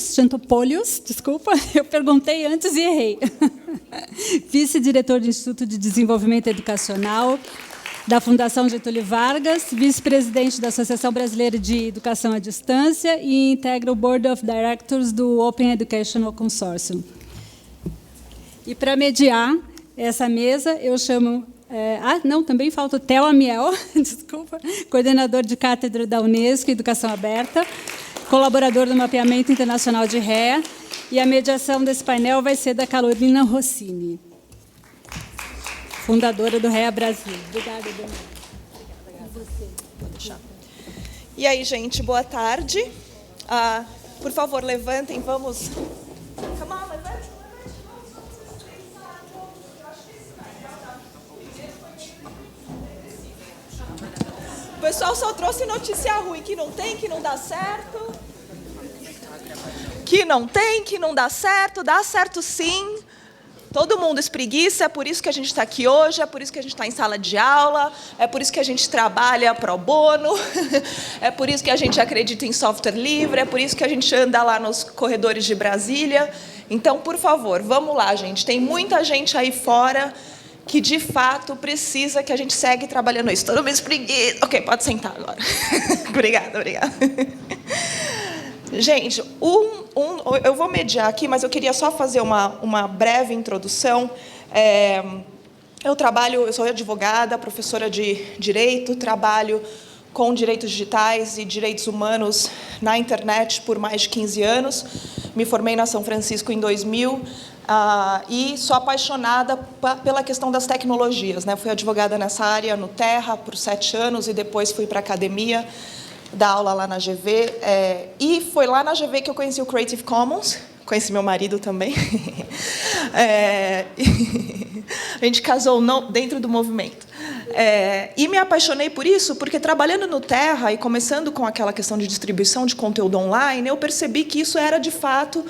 Chantopoulos, desculpa, eu perguntei antes e errei. Vice-diretor do Instituto de Desenvolvimento Educacional da Fundação Getúlio Vargas, vice-presidente da Associação Brasileira de Educação à Distância e integra o Board of Directors do Open Educational Consortium. E para mediar essa mesa, eu chamo... também falta o Tel Amiel, desculpa, coordenador de Cátedra da Unesco, Educação Aberta, colaborador do mapeamento internacional de REA, e a mediação desse painel vai ser da Carolina Rossini, fundadora do REA Brasil. Obrigada, Daniela. Vou deixar. E aí, gente, boa tarde. Por favor, levantem, vamos... Come on, levante. O pessoal só trouxe notícia ruim, que não tem, que não dá certo. Que não tem, que não dá certo sim. Todo mundo espreguiça, é por isso que a gente está aqui hoje, é por isso que a gente está em sala de aula, é por isso que a gente trabalha pro bono, é por isso que a gente acredita em software livre, é por isso que a gente anda lá nos corredores de Brasília. Então, por favor, vamos lá, gente. Tem muita gente aí fora que, de fato, precisa que a gente segue trabalhando isso. Todo mundo espreguiça. Ok, pode sentar agora. Obrigada. Gente, eu vou mediar aqui, mas eu queria só fazer uma breve introdução. Eu sou advogada, professora de Direito, trabalho com direitos digitais e direitos humanos na internet por mais de 15 anos. Me formei na São Francisco em 2000 e sou apaixonada pela questão das tecnologias, né? Fui advogada nessa área no Terra por 7 anos e depois fui para a academia, dar aula lá na GV, e foi lá na GV que eu conheci o Creative Commons, conheci meu marido também. A gente casou dentro do movimento. E me apaixonei por isso, porque trabalhando no Terra e começando com aquela questão de distribuição de conteúdo online, eu percebi que isso era, de fato,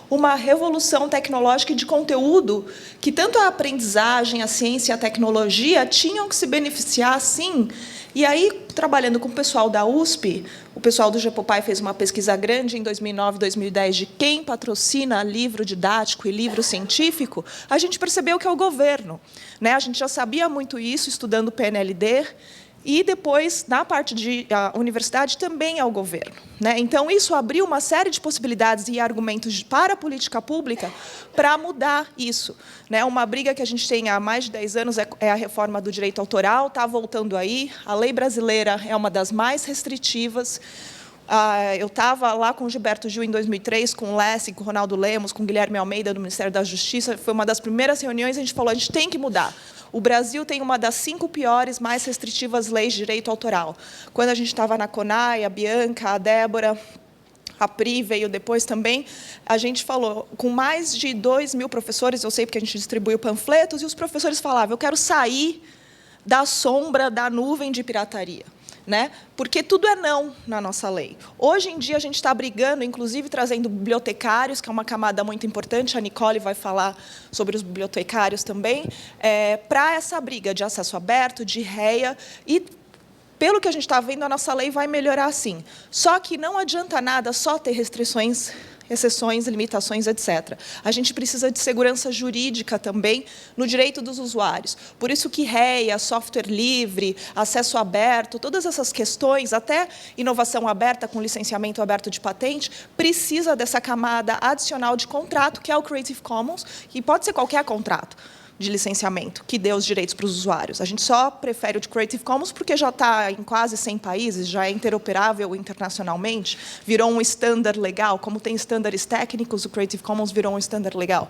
uma revolução tecnológica e de conteúdo que tanto a aprendizagem, a ciência e a tecnologia tinham que se beneficiar, sim. E aí, trabalhando com o pessoal da USP, o pessoal do GEPOPAI fez uma pesquisa grande em 2009, 2010, de quem patrocina livro didático e livro científico, a gente percebeu que é o governo, né? A gente já sabia muito isso, estudando o PNLD, e depois, na parte de universidade, também é o governo, né? Então, isso abriu uma série de possibilidades e argumentos para a política pública para mudar isso, né? Uma briga que a gente tem há mais de 10 anos é a reforma do direito autoral, está voltando aí. A lei brasileira é uma das mais restritivas. Eu estava lá com o Gilberto Gil em 2003, com o Lessig, com o Ronaldo Lemos, com o Guilherme Almeida, do Ministério da Justiça. Foi uma das primeiras reuniões, a gente falou, a gente tem que mudar. O Brasil tem uma das 5 piores, mais restritivas leis de direito autoral. Quando a gente estava na CONAI, a Bianca, a Débora, a Pri veio depois também, a gente falou, com mais de 2.000 professores, eu sei porque a gente distribuiu panfletos, e os professores falavam, eu quero sair da sombra da nuvem de pirataria, né? Porque tudo é não na nossa lei. Hoje em dia, a gente está brigando, inclusive trazendo bibliotecários, que é uma camada muito importante, a Nicole vai falar sobre os bibliotecários também, para essa briga de acesso aberto, de REA, e, pelo que a gente está vendo, a nossa lei vai melhorar sim. Só que não adianta nada só ter restrições, exceções, limitações, etc. A gente precisa de segurança jurídica também no direito dos usuários. Por isso que REA, software livre, acesso aberto, todas essas questões, até inovação aberta com licenciamento aberto de patente, precisa dessa camada adicional de contrato, que é o Creative Commons, que pode ser qualquer contrato de licenciamento que dê os direitos para os usuários. A gente só prefere o de Creative Commons porque já está em quase 100 países, já é interoperável internacionalmente, virou um estándar legal. Como tem estándares técnicos, o Creative Commons virou um estándar legal.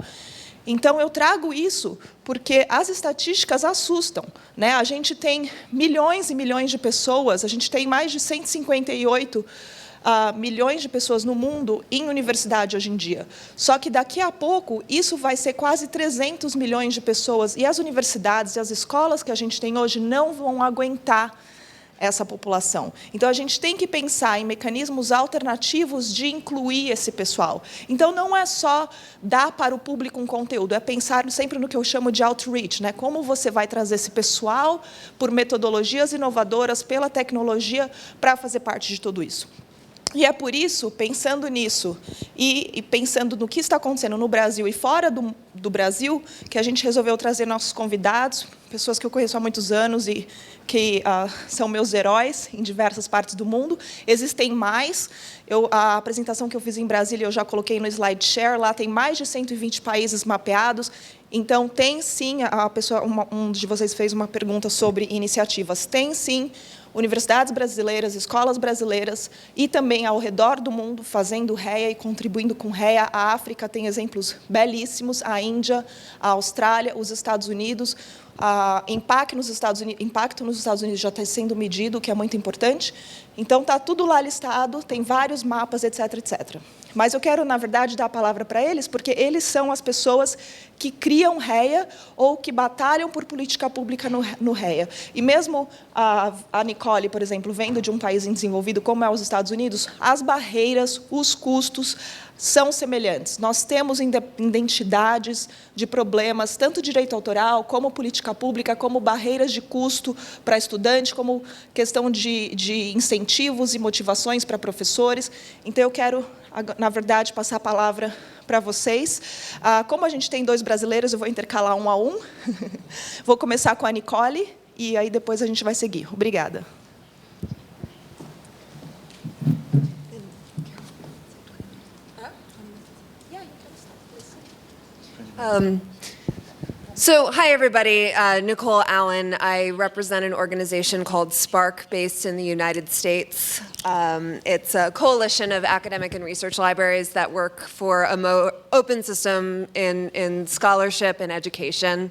Então, eu trago isso porque as estatísticas assustam, né? A gente tem milhões e milhões de pessoas, a gente tem mais de 158 milhões de pessoas no mundo em universidade hoje em dia. Só que, daqui a pouco, isso vai ser quase 300 milhões de pessoas, e as universidades e as escolas que a gente tem hoje não vão aguentar essa população. Então, a gente tem que pensar em mecanismos alternativos de incluir esse pessoal. Então, não é só dar para o público um conteúdo, é pensar sempre no que eu chamo de outreach, né? Como você vai trazer esse pessoal por metodologias inovadoras, pela tecnologia, para fazer parte de tudo isso. E é por isso, pensando nisso e pensando no que está acontecendo no Brasil e fora do Brasil, que a gente resolveu trazer nossos convidados, pessoas que eu conheço há muitos anos e que são meus heróis em diversas partes do mundo. Existem mais. A apresentação que eu fiz em Brasília, eu já coloquei no SlideShare, lá tem mais de 120 países mapeados. Então, tem sim, um de vocês fez uma pergunta sobre iniciativas. Tem sim universidades brasileiras, escolas brasileiras e também ao redor do mundo fazendo REA e contribuindo com REA. A África tem exemplos belíssimos, a Índia, a Austrália, os Estados Unidos. Impacto nos Estados Unidos já está sendo medido, o que é muito importante. Então, está tudo lá listado, tem vários mapas, etc., etc. Mas eu quero, na verdade, dar a palavra para eles, porque eles são as pessoas que criam REA ou que batalham por política pública no REA. E mesmo a Nicole, por exemplo, vendo de um país em desenvolvido como é os Estados Unidos, as barreiras, os custos são semelhantes. Nós temos identidades de problemas, tanto direito autoral, como política pública, como barreiras de custo para estudante, como questão de incentivos e motivações para professores. Então, eu quero, na verdade, passar a palavra para vocês. Como a gente tem 2 brasileiros, eu vou intercalar um a um. Vou começar com a Nicole, e aí depois a gente vai seguir. Obrigada. So, hi everybody, Nicole Allen. I represent an organization called Sparc based in the United States. It's a coalition of academic and research libraries that work for a more open system in scholarship and education.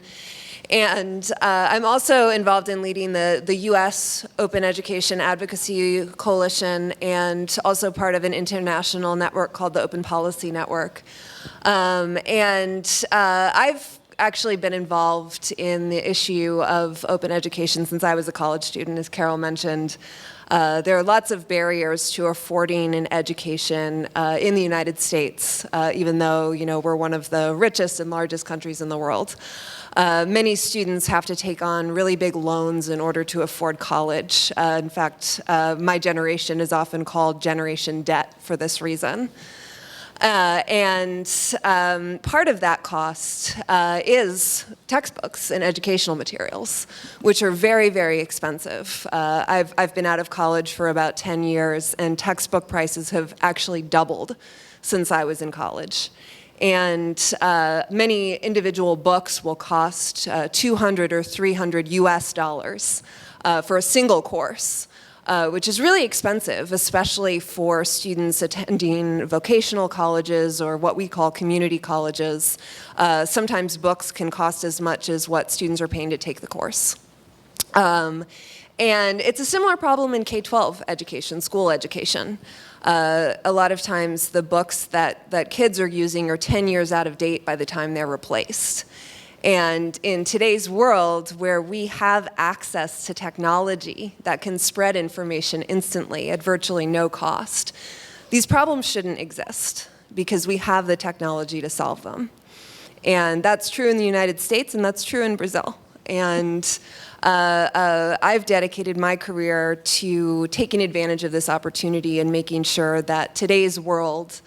And I'm also involved in leading the U.S. Open Education Advocacy Coalition and also part of an international network called the Open Policy Network. I've actually been involved in the issue of open education since I was a college student, as Carol mentioned. There are lots of barriers to affording an education in the United States, even though we're one of the richest and largest countries in the world. Many students have to take on really big loans in order to afford college. In fact, my generation is often called Generation Debt for this reason. Part of that cost is textbooks and educational materials, which are very, very expensive. I've been out of college for about 10 years, and textbook prices have actually doubled since I was in college. And many individual books will cost $200 or $300 US for a single course. Which is really expensive, especially for students attending vocational colleges or what we call community colleges. Sometimes books can cost as much as what students are paying to take the course. And it's a similar problem in K-12 education, school education. A lot of times the books that kids are using are 10 years out of date by the time they're replaced. And in today's world, where we have access to technology that can spread information instantly at virtually no cost, these problems shouldn't exist because we have the technology to solve them. And that's true in the United States, and that's true in Brazil. And I've dedicated my career to taking advantage of this opportunity and making sure that today's world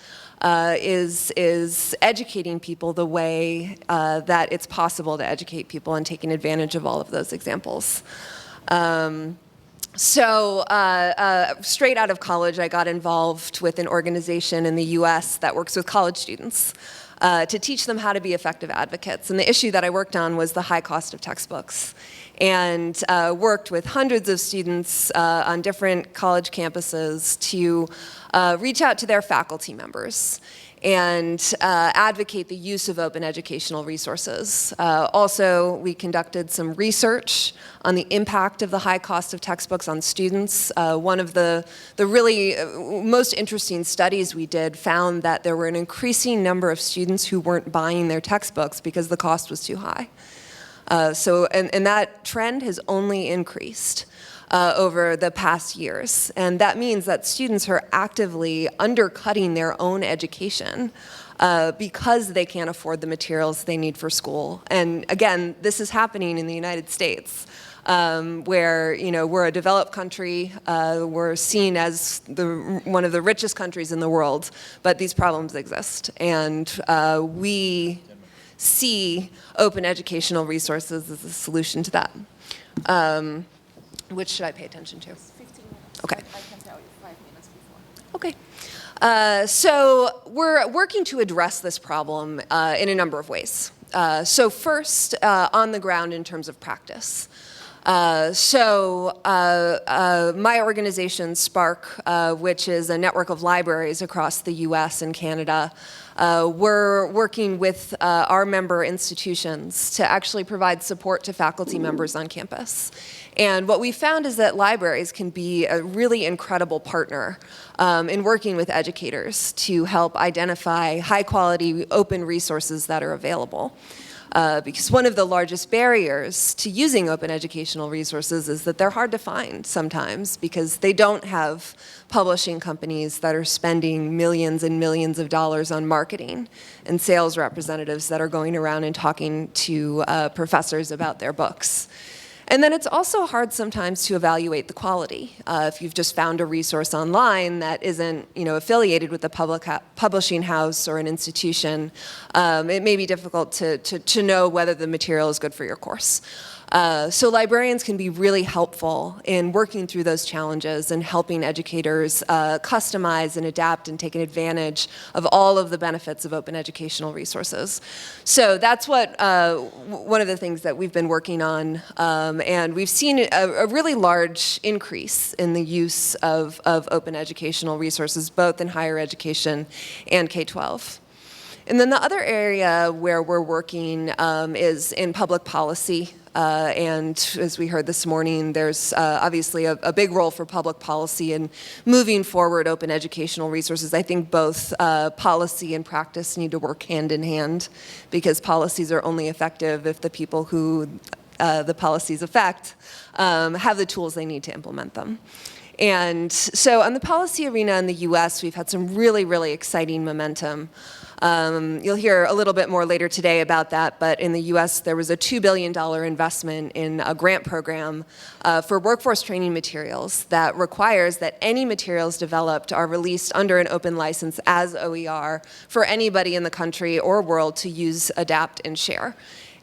is educating people the way that it's possible to educate people and taking advantage of all of those examples. Straight out of college, I got involved with an organization in the US that works with college students to teach them how to be effective advocates. And the issue that I worked on was the high cost of textbooks. And worked with hundreds of students on different college campuses to reach out to their faculty members and advocate the use of open educational resources. Also, we conducted some research on the impact of the high cost of textbooks on students. One of the really most interesting studies we did found that there were an increasing number of students who weren't buying their textbooks because the cost was too high. And that trend has only increased. over the past years. And that means that students are actively undercutting their own education because they can't afford the materials they need for school. And again, this is happening in the United States, where we're a developed country, we're seen as one of the richest countries in the world, but these problems exist. And we see open educational resources as a solution to that. Which should I pay attention to? 15 minutes. Okay. I can tell you 5 minutes before. Okay. So we're working to address this problem in a number of ways. So first, on the ground in terms of practice. My organization, Sparc, which is a network of libraries across the US and Canada, we're working with our member institutions to actually provide support to faculty members on campus. And what we found is that libraries can be a really incredible partner in working with educators to help identify high-quality open resources that are available. Because one of the largest barriers to using open educational resources is that they're hard to find sometimes because they don't have publishing companies that are spending millions and millions of dollars on marketing and sales representatives that are going around and talking to professors about their books. And then it's also hard sometimes to evaluate the quality. If you've just found a resource online that isn't, affiliated with a publishing house or an institution, it may be difficult to know whether the material is good for your course. So librarians can be really helpful in working through those challenges and helping educators customize and adapt and take advantage of all of the benefits of open educational resources. So that's what one of the things that we've been working on, and we've seen a really large increase in the use of open educational resources, both in higher education and K-12. And then the other area where we're working is in public policy. And as we heard this morning, there's obviously a big role for public policy in moving forward open educational resources. I think both policy and practice need to work hand in hand because policies are only effective if the people who the policies affect have the tools they need to implement them. And so on the policy arena in the US, we've had some really, really exciting momentum. You'll hear a little bit more later today about that, but in the US, there was a $2 billion investment in a grant program for workforce training materials that requires that any materials developed are released under an open license as OER for anybody in the country or world to use, adapt, and share.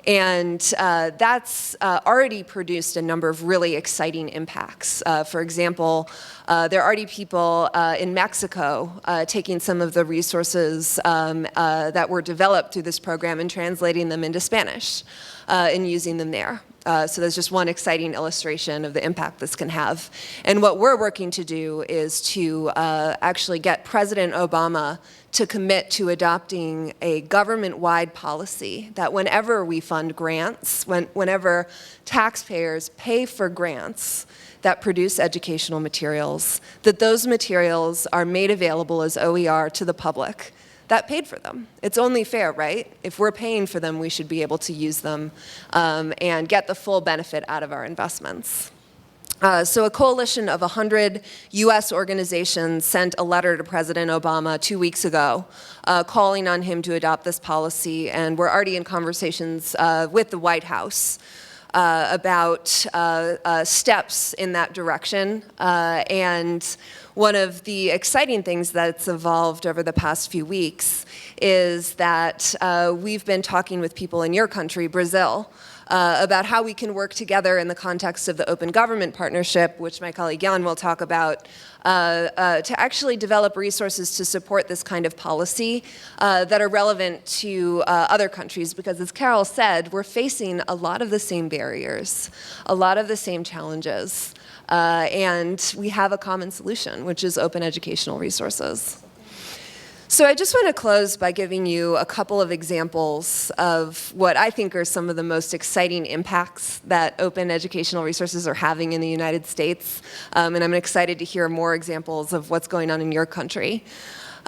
And that's already produced a number of really exciting impacts. For example, there are already people in Mexico taking some of the resources that were developed through this program and translating them into Spanish and using them there. So there's just one exciting illustration of the impact this can have. And what we're working to do is to actually get President Obama to commit to adopting a government-wide policy that whenever we fund grants, whenever taxpayers pay for grants that produce educational materials, that those materials are made available as OER to the public that paid for them. It's only fair, right? If we're paying for them, we should be able to use them and get the full benefit out of our investments. So a coalition of 100 US organizations sent a letter to President Obama 2 weeks ago calling on him to adopt this policy, and we're already in conversations with the White House about steps in that direction. And one of the exciting things that's evolved over the past few weeks is that we've been talking with people in your country, Brazil, about how we can work together in the context of the Open Government Partnership, which my colleague Jan will talk about, to actually develop resources to support this kind of policy that are relevant to other countries. Because as Carol said, we're facing a lot of the same barriers, a lot of the same challenges, and we have a common solution, which is open educational resources. So I just want to close by giving you a couple of examples of what I think are some of the most exciting impacts that open educational resources are having in the United States. And I'm excited to hear more examples of what's going on in your country.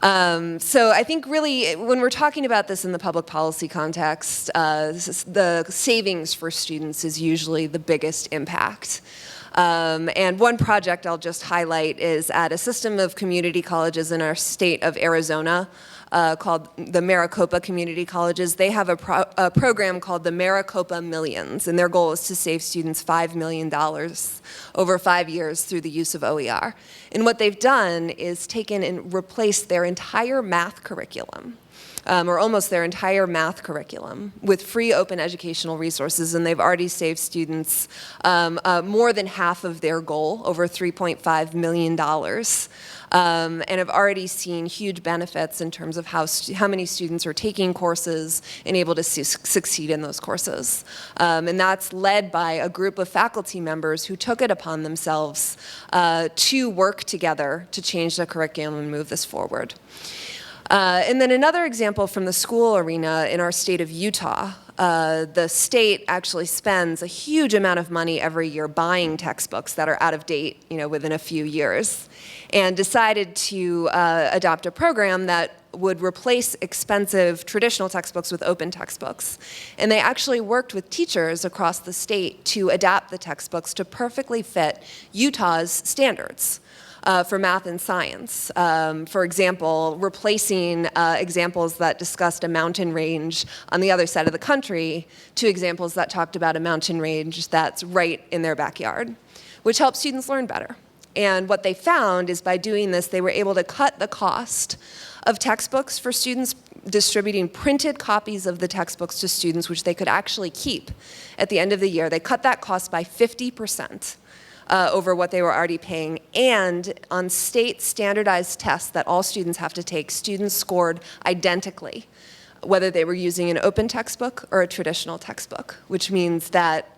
So I think really when we're talking about this in the public policy context, the savings for students is usually the biggest impact. And one project I'll just highlight is at a system of community colleges in our state of Arizona called the Maricopa Community Colleges. They have a program called the Maricopa Millions, and their goal is to save students $5 million over 5 years through the use of OER. And what they've done is taken and replaced their entire math curriculum, or almost their entire math curriculum, with free open educational resources, and they've already saved students more than half of their goal, over $3.5 million, and have already seen huge benefits in terms of how many students are taking courses and able to succeed in those courses. And that's led by a group of faculty members who took it upon themselves to work together to change the curriculum and move this forward. And then another example from the school arena in our state of Utah. The state actually spends a huge amount of money every year buying textbooks that are out of date, within a few years, and decided to adopt a program that would replace expensive traditional textbooks with open textbooks. And they actually worked with teachers across the state to adapt the textbooks to perfectly fit Utah's standards. For math and science. For example, replacing examples that discussed a mountain range on the other side of the country to examples that talked about a mountain range that's right in their backyard, which helps students learn better. And what they found is by doing this, they were able to cut the cost of textbooks for students, distributing printed copies of the textbooks to students, which they could actually keep at the end of the year. They cut that cost by 50%. Over what they were already paying, and on state standardized tests that all students have to take, students scored identically, whether they were using an open textbook or a traditional textbook, which means that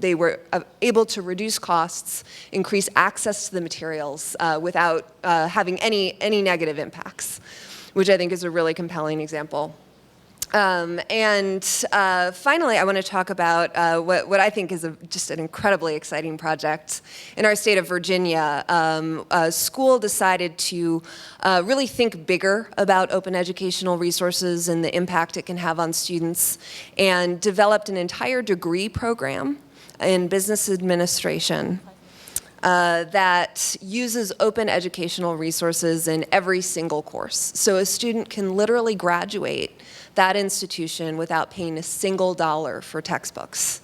they were able to reduce costs, increase access to the materials without having any negative impacts, which I think is a really compelling example. And finally, I want to talk about what I think is just an incredibly exciting project. In our state of Virginia, a school decided to really think bigger about open educational resources and the impact it can have on students, and developed an entire degree program in business administration that uses open educational resources in every single course. So a student can literally graduate that institution without paying a single dollar for textbooks.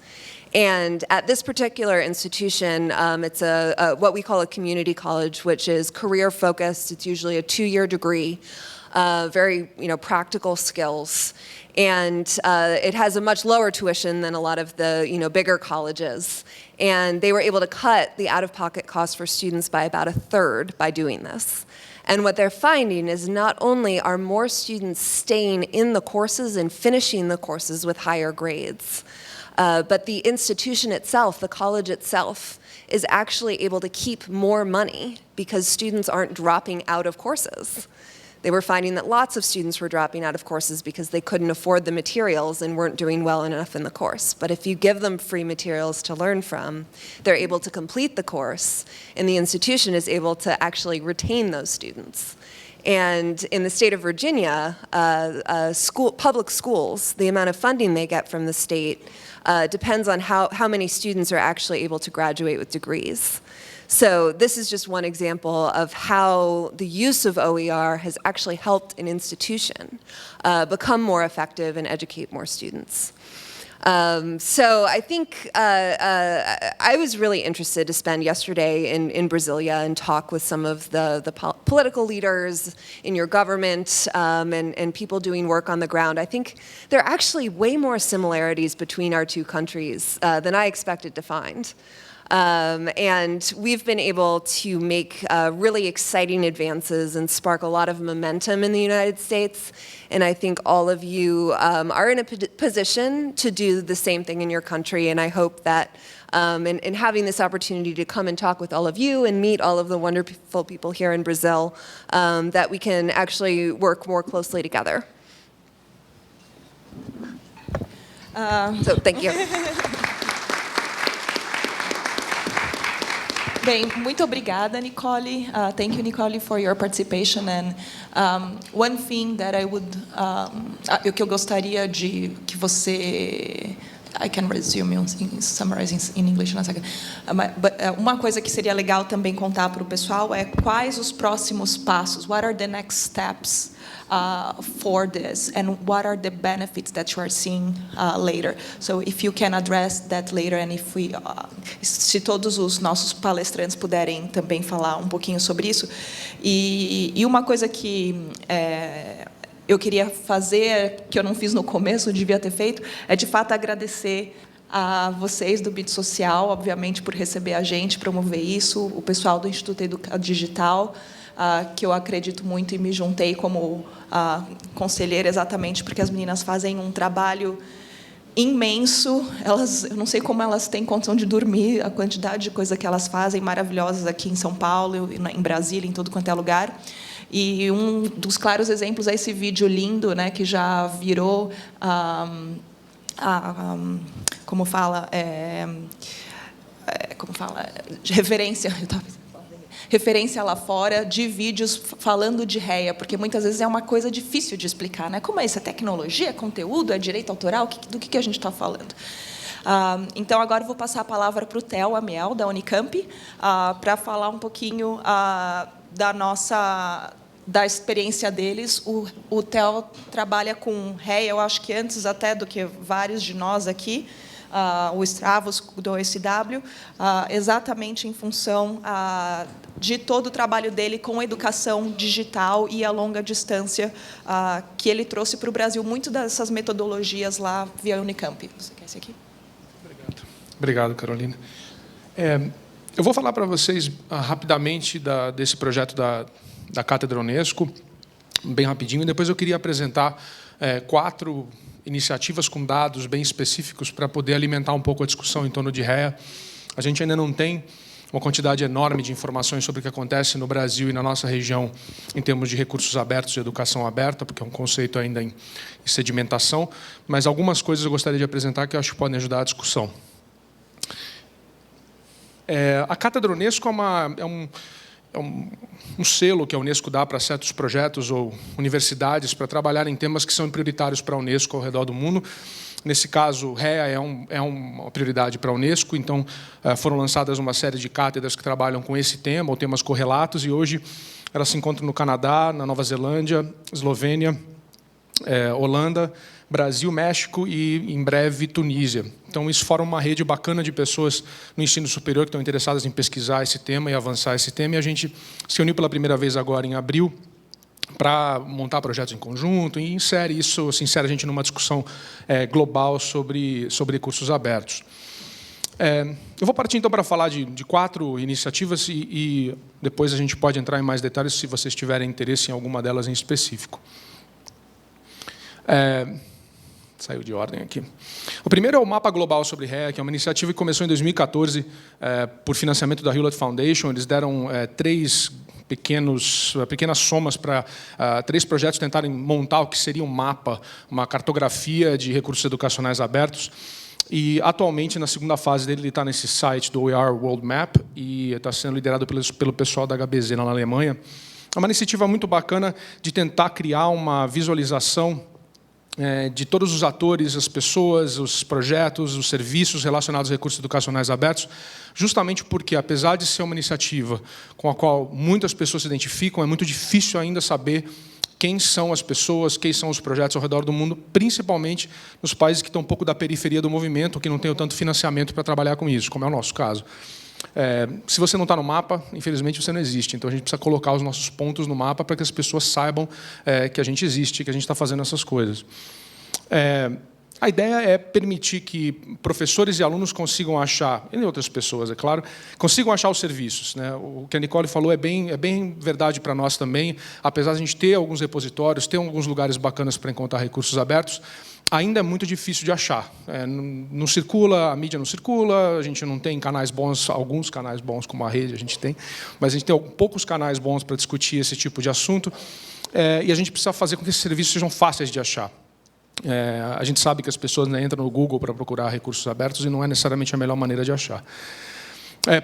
And at this particular institution, it's what we call a community college, which is career-focused. It's usually a 2-year degree, very practical skills. And it has a much lower tuition than a lot of the bigger colleges. And they were able to cut the out-of-pocket costs for students by about 1/3 by doing this. And what they're finding is not only are more students staying in the courses and finishing the courses with higher grades, but the institution itself, the college itself, is actually able to keep more money because students aren't dropping out of courses. They were finding that lots of students were dropping out of courses because they couldn't afford the materials and weren't doing well enough in the course. But if you give them free materials to learn from, they're able to complete the course, and the institution is able to actually retain those students. And in the state of Virginia, public schools, the amount of funding they get from the state depends on how many students are actually able to graduate with degrees. So this is just one example of how the use of OER has actually helped an institution become more effective and educate more students. So I think I was really interested to spend yesterday in Brasilia and talk with some of the political leaders in your government and people doing work on the ground. I think there are actually way more similarities between our two countries than I expected to find. And we've been able to make really exciting advances and spark a lot of momentum in the United States. And I think all of you are in a position to do the same thing in your country. And I hope that in having this opportunity to come and talk with all of you and meet all of the wonderful people here in Brazil, that we can actually work more closely together. So thank you. Bem, muito obrigada, Nicole. Thank you, Nicole, for your participation. And one thing that I would, que eu gostaria de que você I can resume summarizing in English in a second. Uma coisa que seria legal também contar para o pessoal é quais os próximos passos. What are the next steps for this, and what are the benefits that you are seeing later? So, if you can address that later, and if we, se todos os nossos palestrantes puderem também falar um pouquinho sobre isso. E uma coisa que eu queria fazer, que eu não fiz no começo, devia ter feito, é, de fato, agradecer a vocês do BID Social, obviamente, por receber a gente, promover isso, o pessoal do Instituto Educadigital, que eu acredito muito e me juntei como conselheira exatamente porque as meninas fazem um trabalho imenso. Eu não sei como elas têm condição de dormir, a quantidade de coisa que elas fazem, maravilhosas aqui em São Paulo, em Brasília, em todo quanto é lugar. E um dos claros exemplos é esse vídeo lindo, né, que já virou, como fala, referência lá fora de vídeos falando de REA, porque muitas vezes é uma coisa difícil de explicar, né? Como é isso? É tecnologia, é conteúdo, é direito autoral? Do que a gente está falando? Então, agora eu vou passar a palavra para o Tel Amiel, da Unicamp, para falar um pouquinho da experiência deles. O Tel trabalha com REA, eu acho que antes até do que vários de nós aqui, o Stravos do OSW, exatamente em função de todo o trabalho dele com educação digital e a longa distância, que ele trouxe para o Brasil muito dessas metodologias lá via Unicamp. Você quer esse aqui? Obrigado, Carolina. Eu vou falar para vocês rapidamente desse projeto da Cátedra da Unesco, bem rapidinho, e depois eu queria apresentar 4 iniciativas com dados bem específicos para poder alimentar um pouco a discussão em torno de REA. A gente ainda não tem uma quantidade enorme de informações sobre o que acontece no Brasil e na nossa região em termos de recursos abertos e educação aberta, porque é um conceito ainda em sedimentação, mas algumas coisas eu gostaria de apresentar que eu acho que podem ajudar a discussão. A Cátedra da Unesco é um selo que a Unesco dá para certos projetos ou universidades para trabalhar em temas que são prioritários para a Unesco ao redor do mundo. Nesse caso, REA é uma prioridade para a Unesco, então foram lançadas uma série de cátedras que trabalham com esse tema, ou temas correlatos, e hoje elas se encontram no Canadá, na Nova Zelândia, Eslovênia, Holanda, Brasil, México e, em breve, Tunísia. Então, isso forma uma rede bacana de pessoas no ensino superior que estão interessadas em pesquisar esse tema e avançar esse tema. E a gente se uniu pela primeira vez agora, em abril, para montar projetos em conjunto e insere a gente numa discussão global sobre recursos abertos. Eu vou partir, então, para falar de 4 iniciativas e depois a gente pode entrar em mais detalhes se vocês tiverem interesse em alguma delas em específico. Saiu de ordem aqui. O primeiro é o Mapa Global sobre REA, que é uma iniciativa que começou em 2014 por financiamento da Hewlett Foundation. Eles deram 3 pequenas somas para 3 projetos tentarem montar o que seria um mapa, uma cartografia de recursos educacionais abertos. E, atualmente, na segunda fase dele, ele está nesse site do OER World Map e está sendo liderado pelo pessoal da HBZ na Alemanha. É uma iniciativa muito bacana de tentar criar uma visualização de todos os atores, as pessoas, os projetos, os serviços relacionados a recursos educacionais abertos, justamente porque, apesar de ser uma iniciativa com a qual muitas pessoas se identificam, é muito difícil ainda saber quem são as pessoas, quem são os projetos ao redor do mundo, principalmente nos países que estão um pouco da periferia do movimento, que não têm tanto financiamento para trabalhar com isso, como é o nosso caso. Se você não está no mapa, infelizmente você não existe. Então a gente precisa colocar os nossos pontos no mapa para que as pessoas saibam que a gente existe, que a gente está fazendo essas coisas. A ideia é permitir que professores e alunos consigam achar, e outras pessoas, é claro, consigam achar os serviços, né? O que a Nicole falou é bem verdade para nós também. Apesar de a gente ter alguns repositórios, ter alguns lugares bacanas para encontrar recursos abertos, ainda é muito difícil de achar. Não circula, a mídia não circula, a gente não tem canais bons, alguns canais bons, como a rede a gente tem, mas a gente tem poucos canais bons para discutir esse tipo de assunto, e a gente precisa fazer com que esses serviços sejam fáceis de achar. A gente sabe que as pessoas entram no Google para procurar recursos abertos e não é necessariamente a melhor maneira de achar.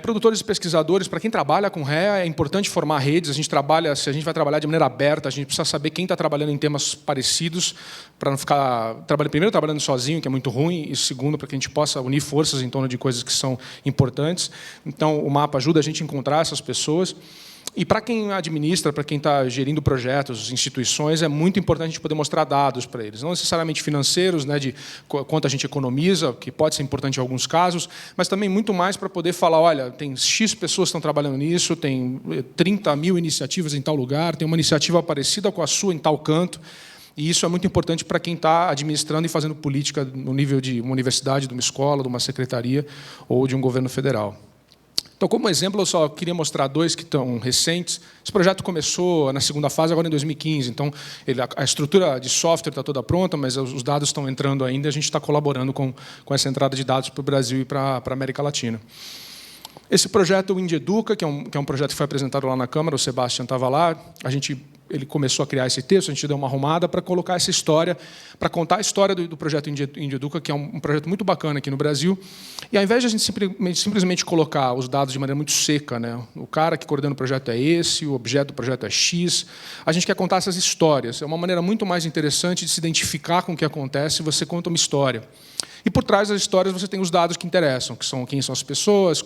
Produtores e pesquisadores, para quem trabalha com REA, é importante formar redes. Se a gente vai trabalhar de maneira aberta, a gente precisa saber quem está trabalhando em temas parecidos, para não ficar primeiro trabalhando sozinho, que é muito ruim, e segundo, para que a gente possa unir forças em torno de coisas que são importantes. Então, o mapa ajuda a gente a encontrar essas pessoas. E para quem administra, para quem está gerindo projetos, instituições, é muito importante a gente poder mostrar dados para eles. Não necessariamente financeiros, né, de quanto a gente economiza, que pode ser importante em alguns casos, mas também muito mais para poder falar, olha, tem X pessoas que estão trabalhando nisso, tem 30 mil iniciativas em tal lugar, tem uma iniciativa parecida com a sua em tal canto. E isso é muito importante para quem está administrando e fazendo política no nível de uma universidade, de uma escola, de uma secretaria ou de um governo federal. Então, como exemplo, eu só queria mostrar 2 que estão recentes. Esse projeto começou na segunda fase, agora em 2015. Então, a estrutura de software está toda pronta, mas os dados estão entrando ainda. A gente está colaborando com essa entrada de dados para o Brasil e para a América Latina. Esse projeto, o Untitled Educa, que é um projeto que foi apresentado lá na Câmara, o Sebastião estava lá, ele começou a criar esse texto, a gente deu uma arrumada para colocar essa história, para contar a história do projeto Untitled Educa, que é um projeto muito bacana aqui no Brasil. E, ao invés de a gente simplesmente colocar os dados de maneira muito seca, né, o cara que coordena o projeto é esse, o objeto do projeto é X, a gente quer contar essas histórias. É uma maneira muito mais interessante de se identificar com o que acontece, você conta uma história. E por trás das histórias você tem os dados que interessam, que são quem são as pessoas,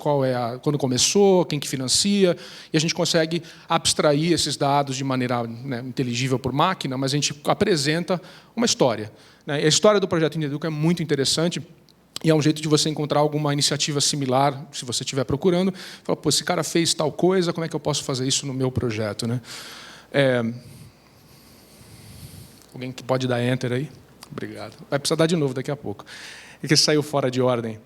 quando começou, quem que financia, e a gente consegue abstrair esses dados de maneira, né, inteligível por máquina, mas a gente apresenta uma história. Né? E a história do projeto Untitled Educa é muito interessante, e é um jeito de você encontrar alguma iniciativa similar, se você estiver procurando. Fala, pô, esse cara fez tal coisa, como é que eu posso fazer isso no meu projeto? Né? Alguém que pode dar Enter aí? Obrigado. Vai precisar dar de novo daqui a pouco. É que saiu fora de ordem.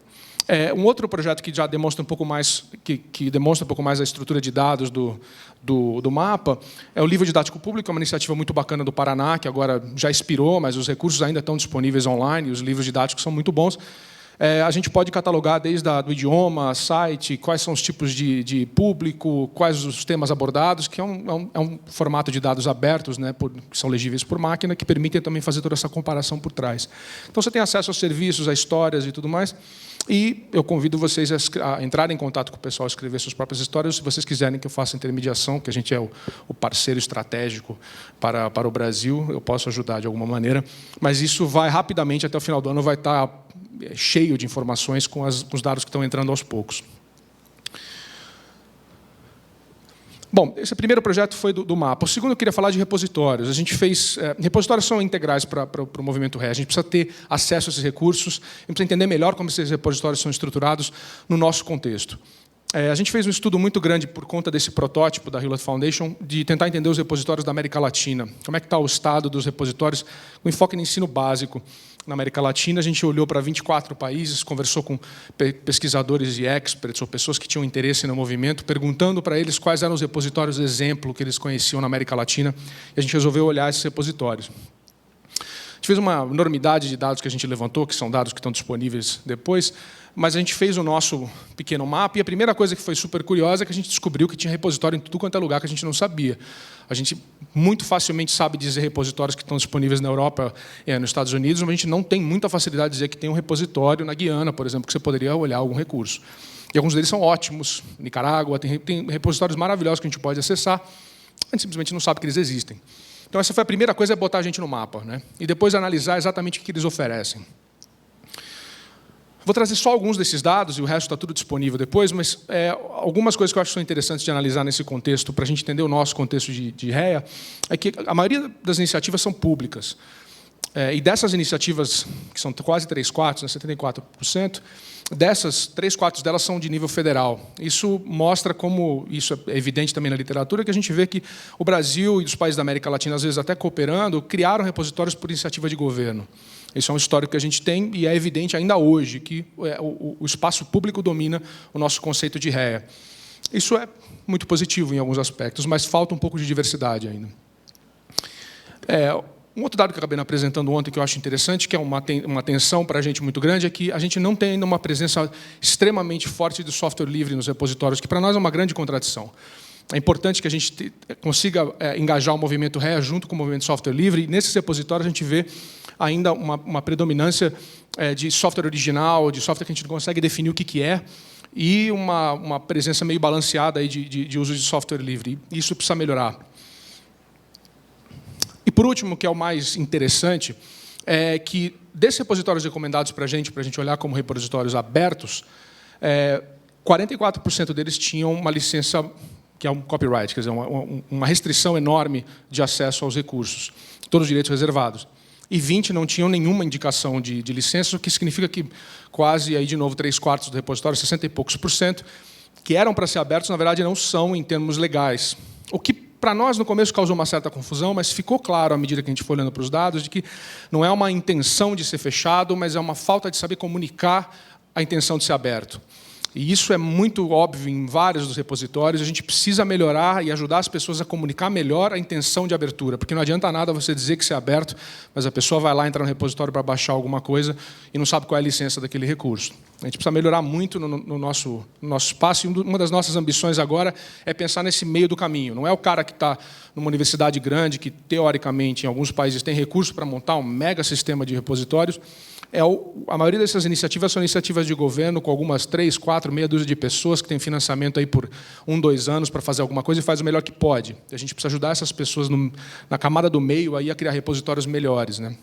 Um outro projeto que já demonstra um pouco mais, que demonstra um pouco mais a estrutura de dados do mapa é o livro didático público, é uma iniciativa muito bacana do Paraná, que agora já expirou, mas os recursos ainda estão disponíveis online, e os livros didáticos são muito bons. A gente pode catalogar desde o idioma, site, quais são os tipos de público, quais os temas abordados, que é um formato de dados abertos, né, que são legíveis por máquina, que permitem também fazer toda essa comparação por trás. Então, você tem acesso aos serviços, a histórias e tudo mais. E eu convido vocês a entrarem em contato com o pessoal, a escrever suas próprias histórias, se vocês quiserem que eu faça intermediação, que a gente é o parceiro estratégico para o Brasil, eu posso ajudar de alguma maneira. Mas isso vai rapidamente, até o final do ano, vai estar cheio de informações com os dados que estão entrando aos poucos. Bom, esse primeiro projeto foi do mapa. O segundo, eu queria falar de repositórios. A gente fez... repositórios são integrais para o movimento REA. A gente precisa ter acesso a esses recursos, a gente precisa entender melhor como esses repositórios são estruturados no nosso contexto. A gente fez um estudo muito grande por conta desse protótipo da Hewlett Foundation de tentar entender os repositórios da América Latina. Como é que está o estado dos repositórios, com enfoque no ensino básico na América Latina. A gente olhou para 24 países, conversou com pesquisadores e experts, ou pessoas que tinham interesse no movimento, perguntando para eles quais eram os repositórios exemplo que eles conheciam na América Latina, e a gente resolveu olhar esses repositórios. A gente fez uma enormidade de dados que a gente levantou, que são dados que estão disponíveis depois, mas a gente fez o nosso pequeno mapa, e a primeira coisa que foi super curiosa é que a gente descobriu que tinha repositório em tudo quanto é lugar que a gente não sabia. A gente muito facilmente sabe dizer repositórios que estão disponíveis na Europa e nos Estados Unidos, mas a gente não tem muita facilidade de dizer que tem um repositório na Guiana, por exemplo, que você poderia olhar algum recurso. E alguns deles são ótimos. Nicarágua tem repositórios maravilhosos que a gente pode acessar, a gente simplesmente não sabe que eles existem. Então, essa foi a primeira coisa, é botar a gente no mapa, né? E depois analisar exatamente o que eles oferecem. Vou trazer só alguns desses dados, e o resto está tudo disponível depois, mas algumas coisas que eu acho que são interessantes de analisar nesse contexto, para a gente entender o nosso contexto de REA, é que a maioria das iniciativas são públicas. E dessas iniciativas, que são quase 3/4, né, 74%, dessas, 3/4 delas são de nível federal. Isso mostra como, isso é evidente também na literatura, que a gente vê que o Brasil e os países da América Latina, às vezes até cooperando, criaram repositórios por iniciativa de governo. Isso é um histórico que a gente tem, e é evidente ainda hoje que o espaço público domina o nosso conceito de REA. Isso é muito positivo em alguns aspectos, mas falta um pouco de diversidade ainda. Um outro dado que eu acabei apresentando ontem, que eu acho interessante, que é uma atenção para a gente muito grande, é que a gente não tem ainda uma presença extremamente forte do software livre nos repositórios, que para nós é uma grande contradição. É importante que a gente consiga engajar o movimento REA junto com o movimento software livre, e nesses repositórios a gente vê ainda uma predominância de software original, de software que a gente não consegue definir o que é. e uma presença meio balanceada aí de uso de software livre. Isso precisa melhorar. E, por último, que é o mais interessante, é que desses repositórios recomendados para a gente olhar como repositórios abertos, 44% deles tinham uma licença, que é um copyright, quer dizer, uma restrição enorme de acesso aos recursos, todos os direitos reservados. E 20 não tinham nenhuma indicação de licença, o que significa que quase, aí, de novo, 3/4 do repositório, 60 e poucos %, que eram para ser abertos, na verdade, não são em termos legais. O que, para nós, no começo, causou uma certa confusão, mas ficou claro, à medida que a gente foi olhando para os dados, de que não é uma intenção de ser fechado, mas é uma falta de saber comunicar a intenção de ser aberto. E isso é muito óbvio em vários dos repositórios. A gente precisa melhorar e ajudar as pessoas a comunicar melhor a intenção de abertura, porque não adianta nada você dizer que isso é aberto, mas a pessoa vai lá entrar no repositório para baixar alguma coisa e não sabe qual é a licença daquele recurso. A gente precisa melhorar muito no nosso espaço, e uma das nossas ambições agora é pensar nesse meio do caminho. Não é o cara que está numa universidade grande, que, teoricamente, em alguns países tem recurso para montar um mega sistema de repositórios. A maioria dessas iniciativas são iniciativas de governo, com algumas 3, 4, meia dúzia de pessoas que têm financiamento aí por 1, 2 anos para fazer alguma coisa e faz o melhor que pode. A gente precisa ajudar essas pessoas na camada do meio aí a criar repositórios melhores, né?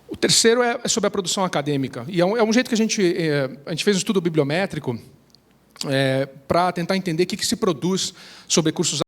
O terceiro é sobre a produção acadêmica. E é um jeito que a gente fez um estudo bibliométrico para tentar entender o que se produz sobre recursos